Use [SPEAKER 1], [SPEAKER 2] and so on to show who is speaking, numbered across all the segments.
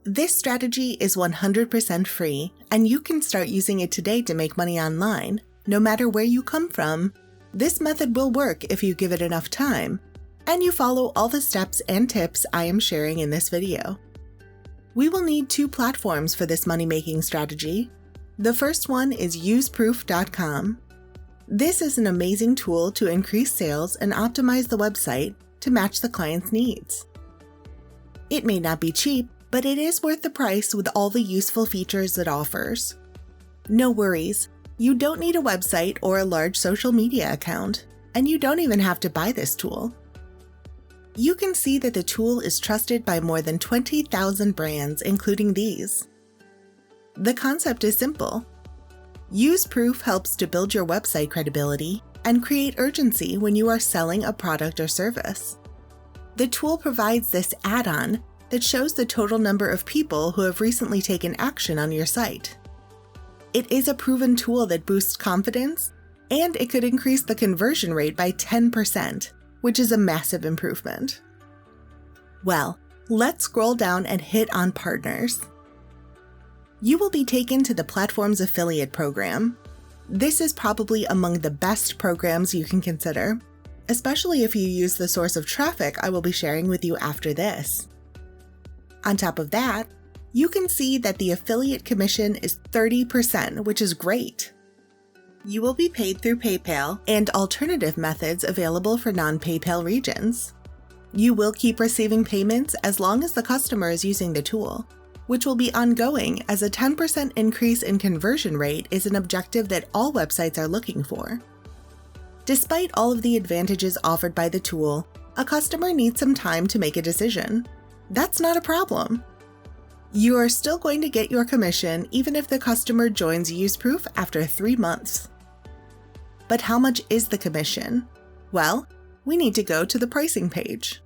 [SPEAKER 1] This strategy is 100% free, and you can start using it today to make money online, no matter where you come from. This method will work if you give it enough time, and you follow all the steps and tips I am sharing in this video. We will need 2 platforms for this money-making strategy. The first one is UseProof.com. This is an amazing tool to increase sales and optimize the website to match the client's needs. It may not be cheap, but it is worth the price with all the useful features it offers. No worries, you don't need a website or a large social media account, and you don't even have to buy this tool. You can see that the tool is trusted by more than 20,000 brands, including these. The concept is simple. UseProof helps to build your website credibility and create urgency when you are selling a product or service. The tool provides this add-on that shows the total number of people who have recently taken action on your site. It is a proven tool that boosts confidence, and it could increase the conversion rate by 10%, which is a massive improvement. Well, let's scroll down and hit on partners. You will be taken to the platform's affiliate program. This is probably among the best programs you can consider, especially if you use the source of traffic I will be sharing with you after this. On top of that, you can see that the affiliate commission is 30%, which is great. You will be paid through PayPal and alternative methods available for non-PayPal regions. You will keep receiving payments as long as the customer is using the tool, which will be ongoing as a 10% increase in conversion rate is an objective that all websites are looking for. Despite all of the advantages offered by the tool, a customer needs some time to make a decision. That's not a problem. You are still going to get your commission even if the customer joins UseProof after 3 months. But how much is the commission? Well, we need to go to the pricing page.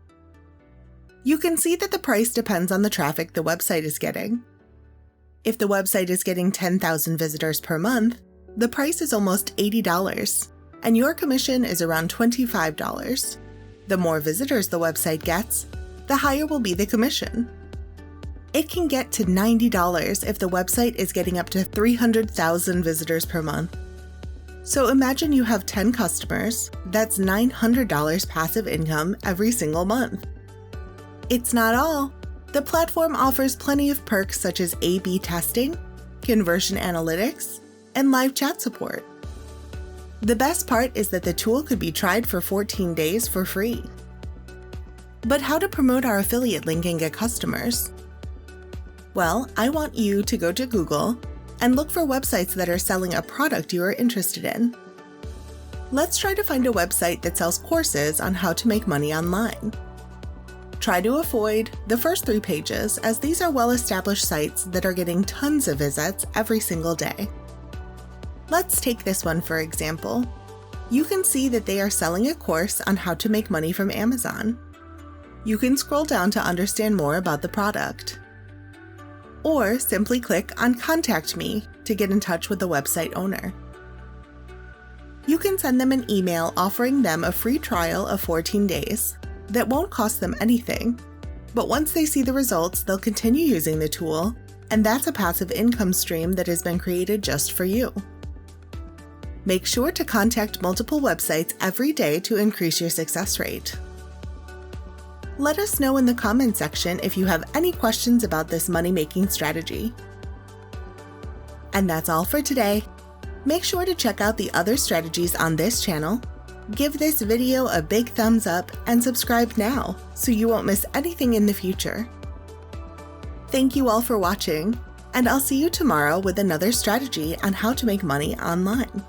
[SPEAKER 1] You can see that the price depends on the traffic the website is getting. If the website is getting 10,000 visitors per month, the price is almost $80, and your commission is around $25. The more visitors the website gets, the higher will be the commission. It can get to $90 if the website is getting up to 300,000 visitors per month. So imagine you have 10 customers, that's $900 passive income every single month. It's not all. The platform offers plenty of perks such as A/B testing, conversion analytics, and live chat support. The best part is that the tool could be tried for 14 days for free. But how to promote our affiliate link and get customers? Well, I want you to go to Google and look for websites that are selling a product you are interested in. Let's try to find a website that sells courses on how to make money online. Try to avoid the first 3 pages, as these are well-established sites that are getting tons of visits every single day. Let's take this one for example. You can see that they are selling a course on how to make money from Amazon. You can scroll down to understand more about the product. Or simply click on Contact Me to get in touch with the website owner. You can send them an email offering them a free trial of 14 days. That won't cost them anything, but once they see the results, they'll continue using the tool, and that's a passive income stream that has been created just for you. Make sure to contact multiple websites every day to increase your success rate. Let us know in the comment section if you have any questions about this money-making strategy. And that's all for today. Make sure to check out the other strategies on this channel. Give this video a big thumbs up and subscribe now so you won't miss anything in the future. Thank you all for watching, and I'll see you tomorrow with another strategy on how to make money online.